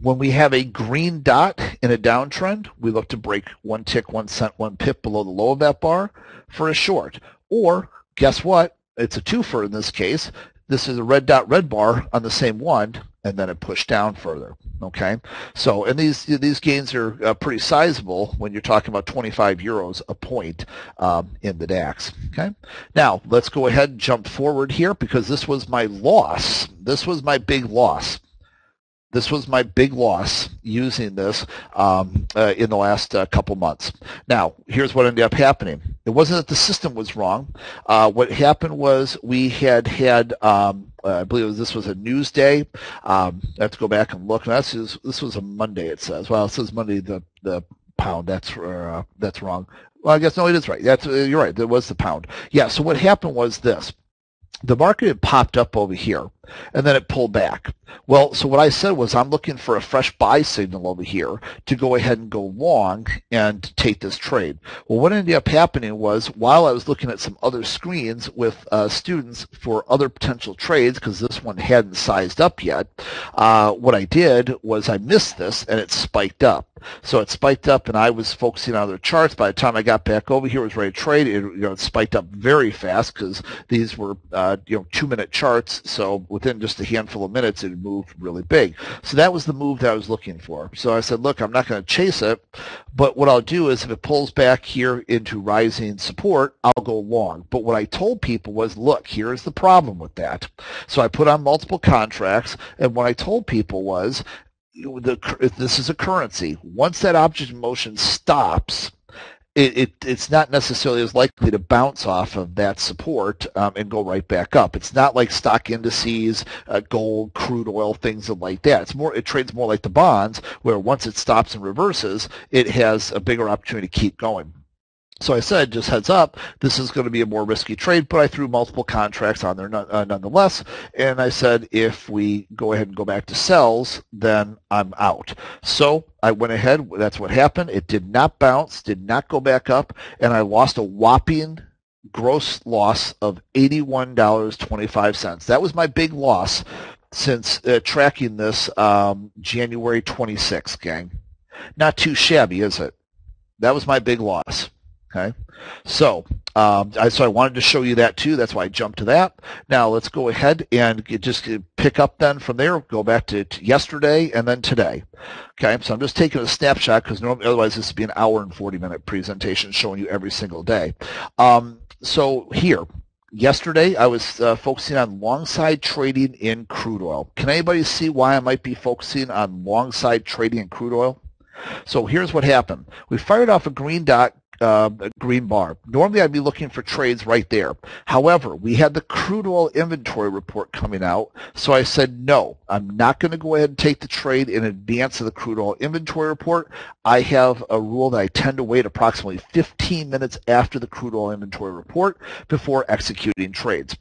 when we have a green dot in a downtrend, we look to break 1 tick, 1 cent, 1 pip below the low of that bar for a short. Or guess what? It's a twofer in this case. This is a red dot, red bar on the same one, and then it pushed down further. Okay, so and these gains are pretty sizable when you're talking about 25 euros a point in the DAX. Okay, now let's go ahead and jump forward here because this was my loss. This was my big loss. This was my big loss using this in the last couple months. Now, here's what ended up happening. It wasn't that the system was wrong. What happened was we had I believe this was a news day. I have to go back and look. This was a Monday, it says. Well, it says Monday the pound. That's wrong. Well, I guess, no, it is right. You're right. It was the pound. Yeah, so what happened was this. The market had popped up over here, and then it pulled back. Well, so what I said was I'm looking for a fresh buy signal over here to go ahead and go long and take this trade. Well, what ended up happening was while I was looking at some other screens with students for other potential trades, because this one hadn't sized up yet, what I did was I missed this, and it spiked up. So it spiked up, and I was focusing on other charts. By the time I got back over here, was ready to trade. It spiked up very fast because these were 2-minute charts. So within just a handful of minutes, it moved really big. So that was the move that I was looking for. So I said, look, I'm not going to chase it, but what I'll do is if it pulls back here into rising support, I'll go long. But what I told people was, look, here's the problem with that. So I put on multiple contracts, and what I told people was, this is a currency. Once that object in motion stops, it's not necessarily as likely to bounce off of that support and go right back up. It's not like stock indices, gold, crude oil, things like that. It trades more like the bonds, where once it stops and reverses, it has a bigger opportunity to keep going. So I said, just heads up, this is going to be a more risky trade, but I threw multiple contracts on there nonetheless, and I said, if we go ahead and go back to sells, then I'm out. So I went ahead, that's what happened. It did not bounce, did not go back up, and I lost a whopping gross loss of $81.25. That was my big loss since tracking this January 26th, gang. Not too shabby, is it? That was my big loss. Okay, so I wanted to show you that too. That's why I jumped to that. Now let's go ahead and just pick up then from there. Go back to yesterday and then today. Okay, so I'm just taking a snapshot because normally otherwise this would be an hour and 40-minute presentation showing you every single day. So here. Yesterday, I was focusing on long side trading in crude oil. Can anybody see why I might be focusing on long side trading in crude oil? So here's what happened. We fired off a green dot, a green bar. Normally I'd be looking for trades right there. However, we had the crude oil inventory report coming out, so I said, no, I'm not going to go ahead and take the trade in advance of the crude oil inventory report. I have a rule that I tend to wait approximately 15 minutes after the crude oil inventory report before executing trades.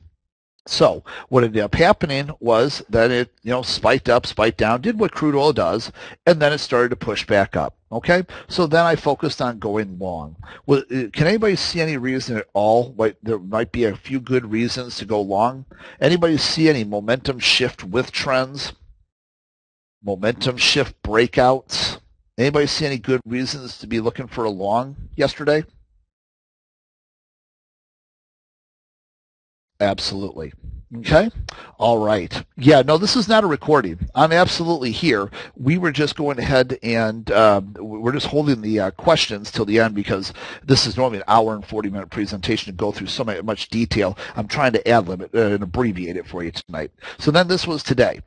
So what ended up happening was that it, spiked up, spiked down, did what crude oil does, and then it started to push back up. Okay, so then I focused on going long. Well, can anybody see any reason at all? Like there might be a few good reasons to go long. Anybody see any momentum shift with trends? Momentum shift breakouts? Anybody see any good reasons to be looking for a long yesterday? Absolutely. Okay. All right. Yeah, no, this is not a recording. I'm absolutely here. We were just going ahead and we're just holding the questions till the end because this is normally an hour and 40-minute presentation to go through so much detail. I'm trying to ad-lib it and abbreviate it for you tonight. So then this was today.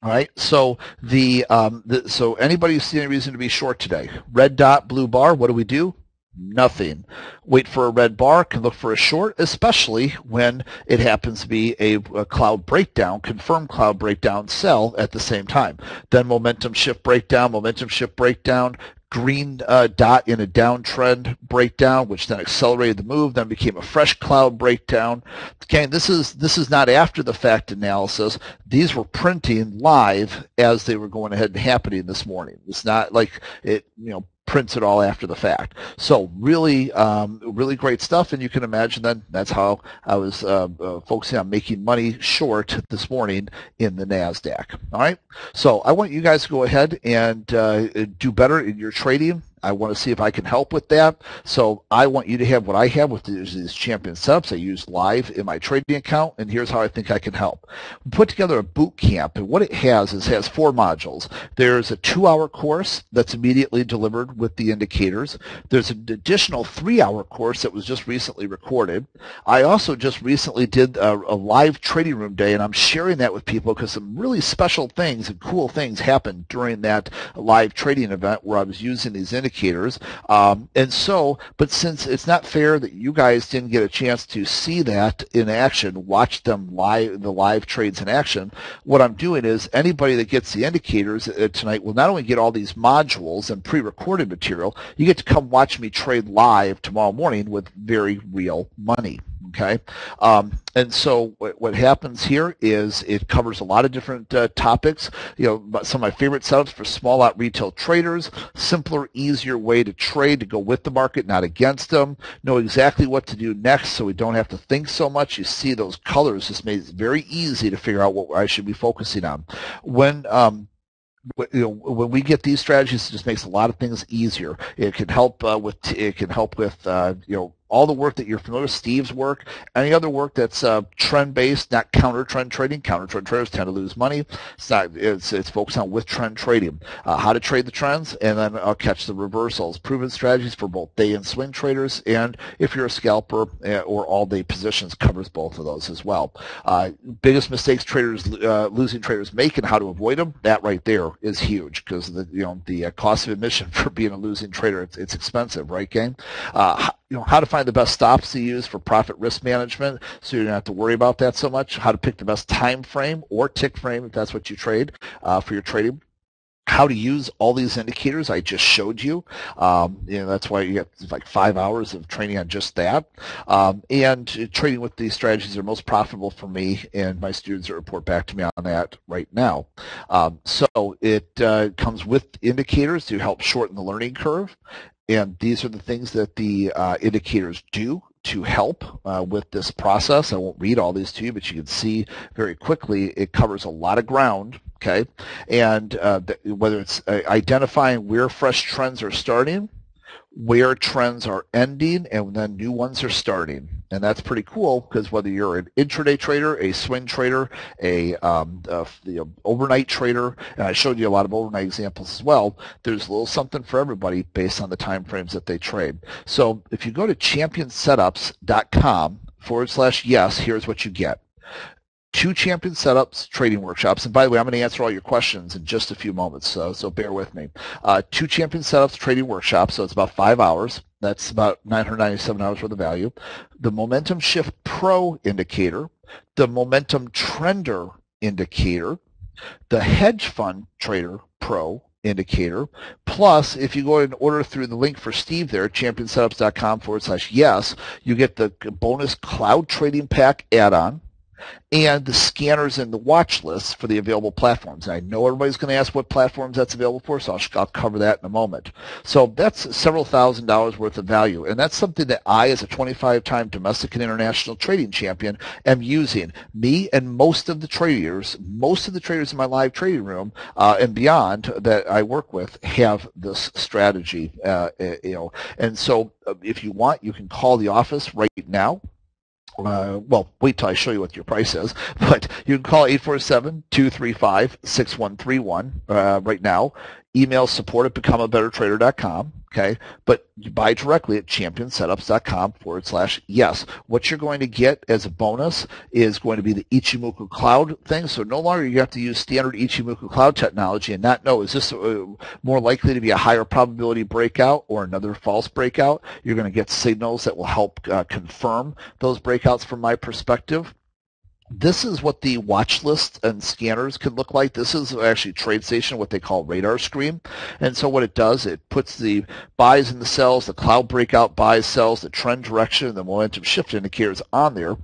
All right, so so anybody see any reason to be short today? Red dot, blue bar, what do? Nothing. Wait for a red bar, can look for a short, especially when it happens to be a cloud breakdown, confirmed cloud breakdown sell at the same time. Then momentum shift breakdown, green dot in a downtrend breakdown, which then accelerated the move, then became a fresh cloud breakdown. Okay, this is not after the fact analysis. These were printing live as they were going ahead and happening this morning. It's not like it, prints it all after the fact. So really, really great stuff, and you can imagine then that's how I was focusing on making money short this morning in the NASDAQ. All right, so I want you guys to go ahead and do better in your trading. I want to see if I can help with that. So I want you to have what I have with these champion setups. I use live in my trading account, and here's how I think I can help. We put together a boot camp, and what it has 4 modules. There's a 2-hour course that's immediately delivered with the indicators. There's an additional 3-hour course that was just recently recorded. I also just recently did a live trading room day, and I'm sharing that with people because some really special things and cool things happened during that live trading event where I was using these indicators. But since it's not fair that you guys didn't get a chance to see that in action, watch them live, the live trades in action, what I'm doing is anybody that gets the indicators tonight will not only get all these modules and pre-recorded material, you get to come watch me trade live tomorrow morning with very real money. Okay, and so what happens here is it covers a lot of different topics. Some of my favorite setups for small lot retail traders, simpler, easier way to trade, to go with the market, not against them, know exactly what to do next so we don't have to think so much. You see those colors just made it very easy to figure out what I should be focusing on. When we get these strategies, it just makes a lot of things easier. It can help with all the work that you're familiar with, Steve's work, any other work that's trend-based, not counter-trend trading. Counter-trend traders tend to lose money. It's focused on with trend trading, how to trade the trends, and then catch the reversals. Proven strategies for both day and swing traders, and if you're a scalper or all-day positions, covers both of those as well. Biggest mistakes losing traders make and how to avoid them, that right there is huge because the cost of admission for being a losing trader, it's expensive, right, gang? How to find the best stops to use for profit risk management so you don't have to worry about that so much. How to pick the best time frame or tick frame if that's what you trade for your trading. How to use all these indicators I just showed you. That's why you get like 5 hours of training on just that. And trading with these strategies are most profitable for me and my students that report back to me on that right now. So it comes with indicators to help shorten the learning curve. And these are the things that the indicators do to help with this process. I won't read all these to you, but you can see very quickly it covers a lot of ground, okay? And whether it's identifying where fresh trends are starting, where trends are ending and then new ones are starting. And that's pretty cool because whether you're an intraday trader, a swing trader, a overnight trader, and I showed you a lot of overnight examples as well, there's a little something for everybody based on the time frames that they trade. So if you go to championsetups.com/yes, here's what you get. 2 Champion Setups trading workshops. And by the way, I'm going to answer all your questions in just a few moments, so bear with me. 2 Champion Setups trading workshops, so it's about 5 hours. That's about $997 worth of value. The Momentum Shift Pro indicator, the Momentum Trender indicator, the Hedge Fund Trader Pro indicator, plus if you go and order through the link for Steve there, championsetups.com/yes, you get the bonus Cloud Trading Pack add-on, and the scanners and the watch lists for the available platforms. And I know everybody's going to ask what platforms that's available for, so I'll cover that in a moment. So that's several $1,000s worth of value, and that's something that I, as a 25-time domestic and international trading champion, am using. Me and most of the traders in my live trading room and beyond that I work with have this strategy. And so if you want, you can call the office right now. Well, wait till I show you what your price is, but you can call 847-235-6131 right now. Email support@becomeabettertrader.com, okay? But you buy directly at championsetups.com/yes. What you're going to get as a bonus is going to be the Ichimoku Cloud thing, so no longer you have to use standard Ichimoku Cloud technology and not know, is this more likely to be a higher probability breakout or another false breakout? You're going to get signals that will help confirm those breakouts from my perspective. This is what the watch list and scanners can look like. This is actually TradeStation, what they call radar screen. And so what it does, it puts the buys and the sells, the cloud breakout buys, sells, the trend direction, and the momentum shift indicators on there.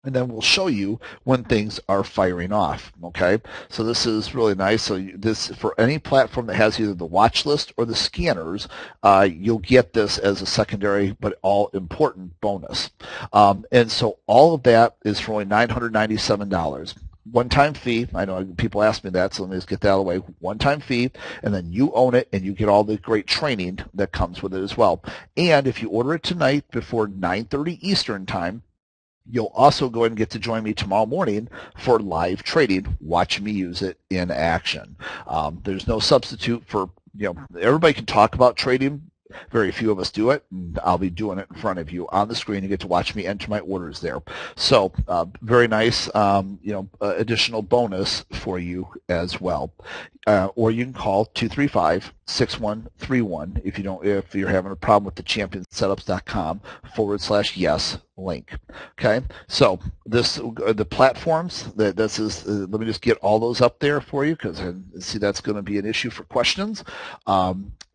And then we'll show you when things are firing off, okay? So this is really nice. So this, for any platform that has either the watch list or the scanners, you'll get this as a secondary but all important bonus. And so all of that is for only $997. One-time fee. I know people ask me that, so let me just get that out of the way. One-time fee, and then you own it, and you get all the great training that comes with it as well. And if you order it tonight before 9:30 Eastern time, you'll also go ahead and get to join me tomorrow morning for live trading, watching me use it in action. There's no substitute for, everybody can talk about trading. Very few of us do it, and I'll be doing it in front of you on the screen. You get to watch me enter my orders there. So very nice, additional bonus for you as well. Or you can call 235-6131 if you're having a problem with the championsetups.com/yes link. Okay, so the platforms let me just get all those up there for you because I see that's going to be an issue for questions.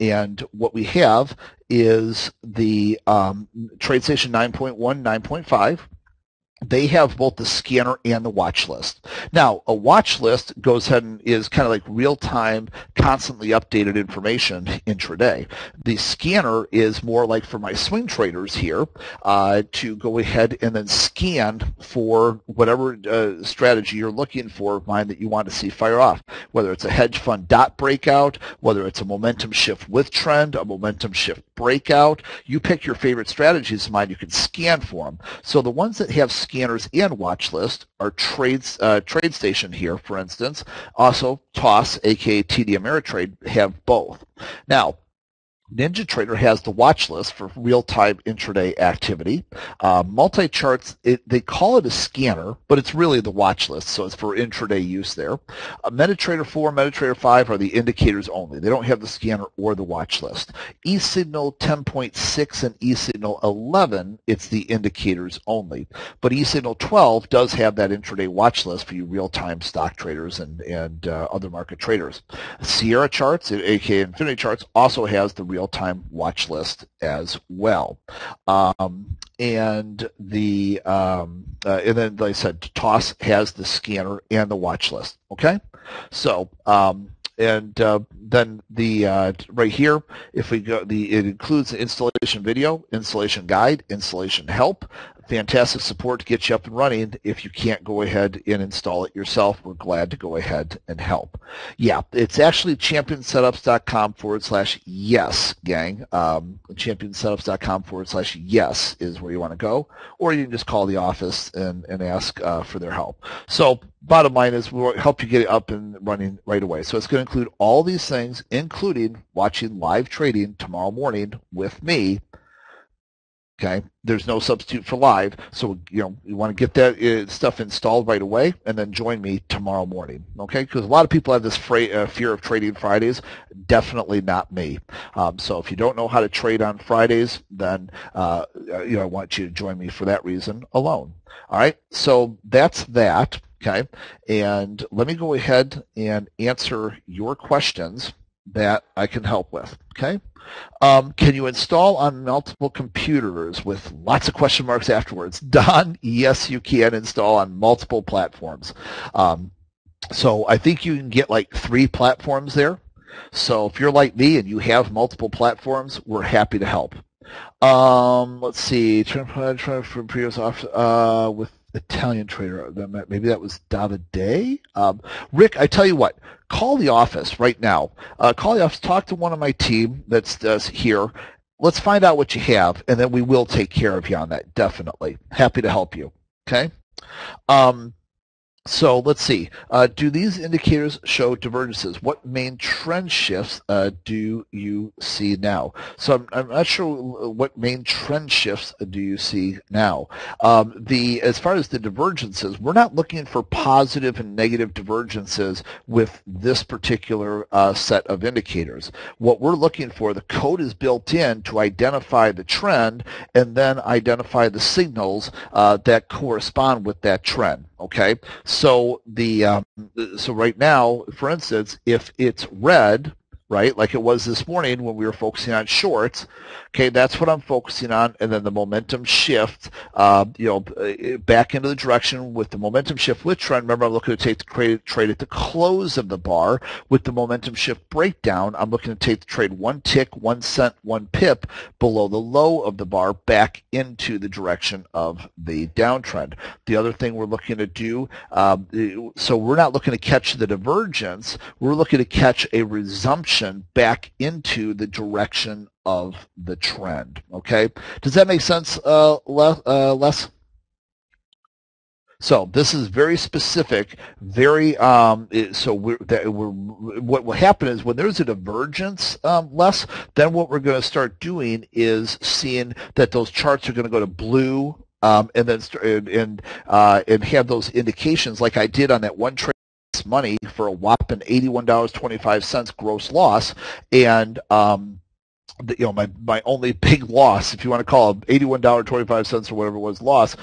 And what we have is the TradeStation 9.1, 9.5. They have both the scanner and the watch list. Now, a watch list goes ahead and is kind of like real-time, constantly updated information intraday. The scanner is more like for my swing traders here to go ahead and then scan for whatever strategy you're looking for of mine that you want to see fire off, whether it's a hedge fund dot breakout, whether it's a momentum shift with trend, a momentum shift breakout. You pick your favorite strategies of mine, you can scan for them. So the ones that have scanners and watch list are TradeStation here, for instance. Also, TOS, aka TD Ameritrade, have both. Now, NinjaTrader has the watch list for real-time intraday activity. Multi-charts, they call it a scanner, but it's really the watch list, so it's for intraday use there. MetaTrader 4, MetaTrader 5 are the indicators only. They don't have the scanner or the watch list. eSignal 10.6 and eSignal 11, it's the indicators only. But eSignal 12 does have that intraday watch list for you real-time stock traders and other market traders. Sierra Charts, aka Infinity Charts, also has the real-time watch list as well. And then, like I said, TOS has the scanner and the watch list. Okay, so then right here, if we go, it includes the installation video, installation guide, installation help, fantastic support to get you up and running. If you can't go ahead and install it yourself, we're glad to go ahead and help. Yeah, it's actually championsetups.com/yes, gang. Championsetups.com/yes is where you want to go, or you can just call the office and ask for their help. So bottom line is we'll help you get it up and running right away. So it's going to include all these things, including watching live trading tomorrow morning with me. Okay, there's no substitute for live, so you want to get that stuff installed right away, and then join me tomorrow morning. Okay, because a lot of people have this fear of trading Fridays. Definitely not me. So if you don't know how to trade on Fridays, then I want you to join me for that reason alone. All right, so that's that. Okay, and let me go ahead and answer your questions that I can help with. Okay. Can you install on multiple computers with lots of question marks afterwards? Don, yes, you can install on multiple platforms. So I think you can get like 3 platforms there. So if you're like me and you have multiple platforms, we're happy to help. Let's see. Try for previous with Italian trader. Maybe that was Davide. Rick, I tell you what. Call the office right now. Call the office. Talk to one of my team that's here. Let's find out what you have, and then we will take care of you on that. Definitely. Happy to help you. Okay. So let's see. Do these indicators show divergences? What main trend shifts do you see now? So I'm not sure what main trend shifts do you see now. As far as the divergences, we're not looking for positive and negative divergences with this particular set of indicators. What we're looking for, the code is built in to identify the trend and then identify the signals that correspond with that trend. Okay, so so right now, for instance, if it's red, right, like it was this morning when we were focusing on shorts, okay, that's what I'm focusing on, and then the momentum shift, back into the direction with the momentum shift with trend. Remember, I'm looking to take the trade at the close of the bar. With the momentum shift breakdown, I'm looking to take the trade 1 tick, 1 cent, 1 pip below the low of the bar back into the direction of the downtrend. The other thing we're looking to do, so we're not looking to catch the divergence, we're looking to catch a resumption back into the direction of the trend. Okay, does that make sense, Les? So this is very specific, very what will happen is when there's a divergence, Les, then what we're going to start doing is seeing that those charts are going to go to blue, and then and have those indications like I did on that one trade money for a whopping $81.25 gross loss, and my only big loss, if you want to call it $81.25 or whatever it was, loss,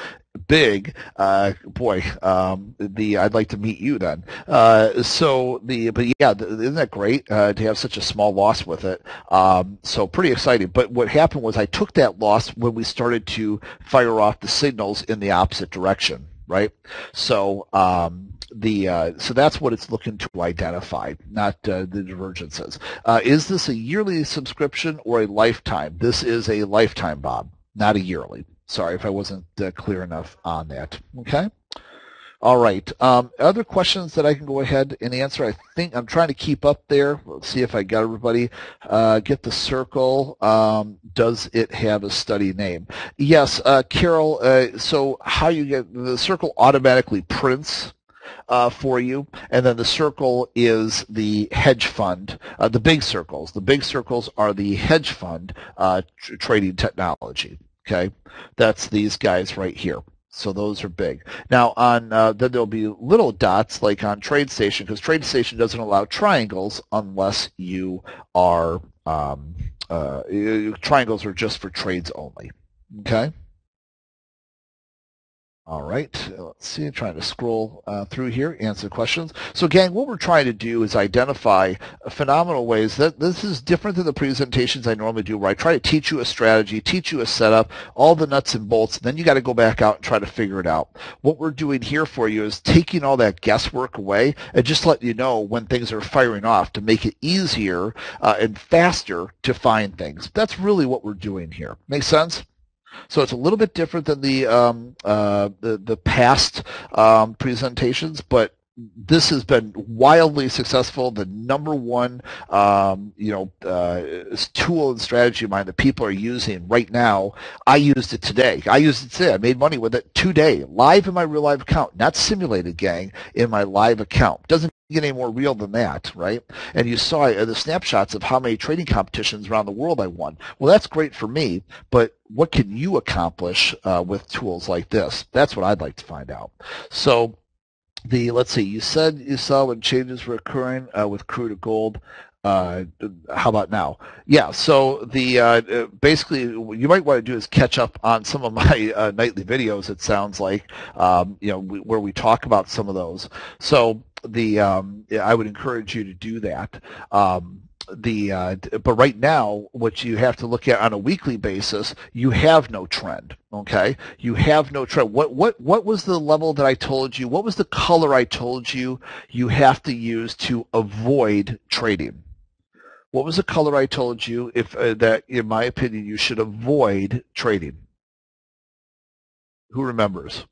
big, I'd like to meet you then. But yeah, isn't that great to have such a small loss with it? So pretty exciting. But what happened was I took that loss when we started to fire off the signals in the opposite direction, right? So so that's what it's looking to identify, not the divergences. Is this a yearly subscription or a lifetime? This is a lifetime, Bob, not a yearly. Sorry if I wasn't clear enough on that. Okay. All right. Other questions that I can go ahead and answer? I think I'm trying to keep up there. Let's see if I got everybody. Get the circle. Does it have a study name? Yes, Carol. So how you get the circle automatically prints for you, and then the circle is the hedge fund. The big circles. The big circles are the hedge fund trading technology. Okay, that's these guys right here. So those are big. Now on then there'll be little dots like on TradeStation, because TradeStation doesn't allow triangles unless you are triangles are just for trades only. Okay. All right, let's see, I'm trying to scroll through here, answer questions. So gang, what we're trying to do is identify phenomenal ways that this is different than the presentations I normally do, where I try to teach you a strategy, teach you a setup, all the nuts and bolts, and then you got to go back out and try to figure it out. What we're doing here for you is taking all that guesswork away and just letting you know when things are firing off to make it easier and faster to find things. That's really what we're doing here. Make sense? So it's a little bit different than the past presentations, but this has been wildly successful. The number one tool and strategy of mine that people are using right now. I used it today. I made money with it today, live in my real live account, not simulated, gang, in my live account. Doesn't get any more real than that, right? And you saw the snapshots of how many trading competitions around the world I won. Well, that's great for me, but what can you accomplish with tools like this? That's what I'd like to find out. So let's see, you said you saw when changes were occurring with crude to gold. How about now? Yeah, so basically what you might want to do is catch up on some of my nightly videos, it sounds like, where we talk about some of those. So I would encourage you to do that. But right now, what you have to look at on a weekly basis, you have no trend. Okay, you have no trend. What was the level that I told you? What was the color I told you you have to use to avoid trading? What was the color I told you if that, in my opinion, you should avoid trading? Who remembers?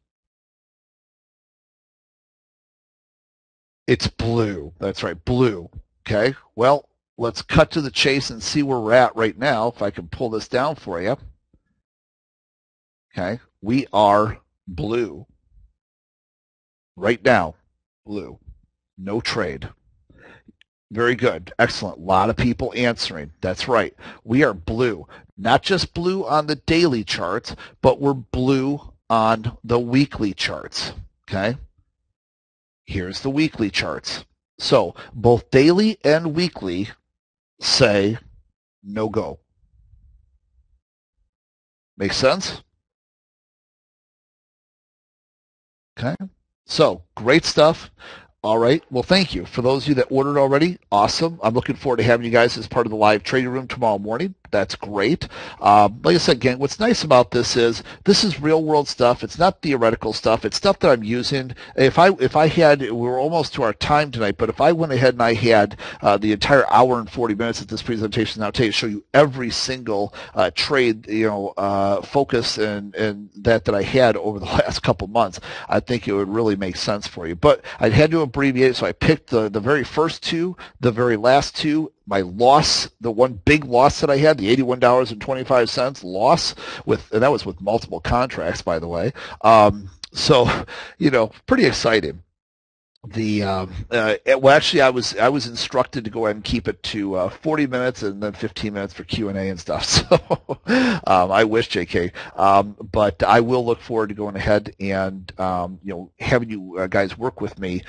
It's blue. That's right, blue. Okay. Well, let's cut to the chase and see where we're at right now. If I can pull this down for you. Okay. We are blue. Right now, blue. No trade. Very good. Excellent. A lot of people answering. That's right. We are blue. Not just blue on the daily charts, but we're blue on the weekly charts. Okay? Here's the weekly charts. So both daily and weekly say no go. Make sense? Okay. So great stuff. All right. Well, thank you. For those of you that ordered already, awesome. I'm looking forward to having you guys as part of the live trading room tomorrow morning. That's great. Like I said, gang, what's nice about this is real world stuff. It's not theoretical stuff. It's stuff that I'm using. If I had, we're almost to our time tonight, but if I went ahead and I had the entire hour and 40 minutes that this presentation now takes to show you every single trade, focus and that I had over the last couple months, I think it would really make sense for you. But I had to abbreviate, so I picked the very first two, the very last two, my loss, the one big loss that I had, the $81.25 loss, and that was with multiple contracts, by the way. So, pretty exciting. Well, actually, I was instructed to go ahead and keep it to 40 minutes and then 15 minutes for Q&A and stuff. So I wish, JK, but I will look forward to going ahead and having you guys work with me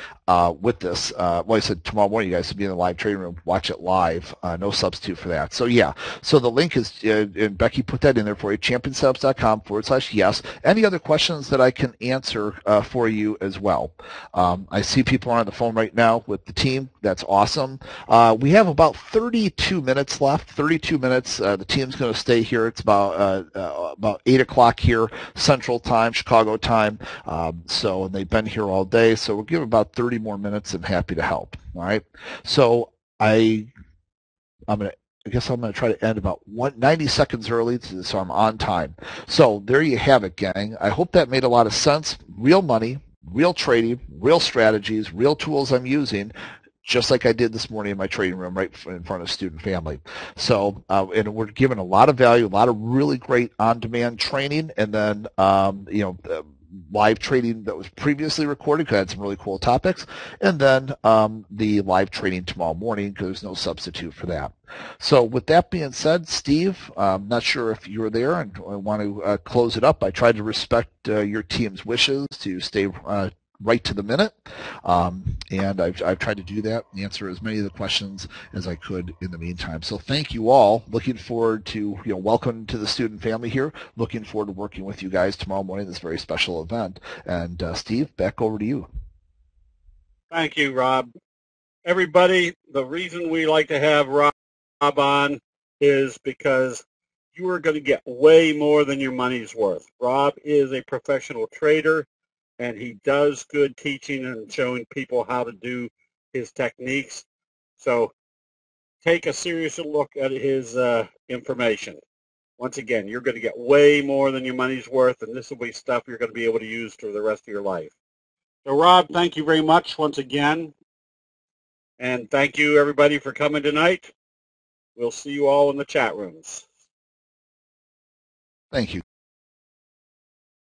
with this. Like I said, tomorrow morning, you guys will be in the live trading room. Watch it live. No substitute for that. So yeah. So the link is, and Becky put that in there for you, championsetups.com/yes. Any other questions that I can answer for you as well? I see people are on the phone right now with the team. That's awesome. We have about 32 minutes left. 32 minutes. The team's going to stay here. It's about 8 o'clock here, Central Time, Chicago time. So and they've been here all day. So we'll give about 30 more minutes and happy to help. All right. So I guess I'm going to try to end about 90 seconds early, so I'm on time. So there you have it, gang. I hope that made a lot of sense. Real money, real trading, real strategies, real tools I'm using, just like I did this morning in my trading room right in front of student family. So, and we're giving a lot of value, a lot of really great on-demand training, and then, live trading that was previously recorded because I had some really cool topics, and then the live trading tomorrow morning because there's no substitute for that. So with that being said, Steve, I'm not sure if you're there and I want to close it up. I tried to respect your team's wishes to stay right to the minute, and I've tried to do that and answer as many of the questions as I could in the meantime. So thank you all. Looking forward to, welcome to the student family here. Looking forward to working with you guys tomorrow morning, this very special event. And Steve, back over to you. Thank you, Rob. Everybody, the reason we like to have Rob on is because you are going to get way more than your money's worth. Rob is a professional trader, and he does good teaching and showing people how to do his techniques. So take a serious look at his information. once again, you're going to get way more than your money's worth, and this will be stuff you're going to be able to use for the rest of your life. So, Rob, thank you very much once again. And thank you, everybody, for coming tonight. We'll see you all in the chat rooms. Thank you.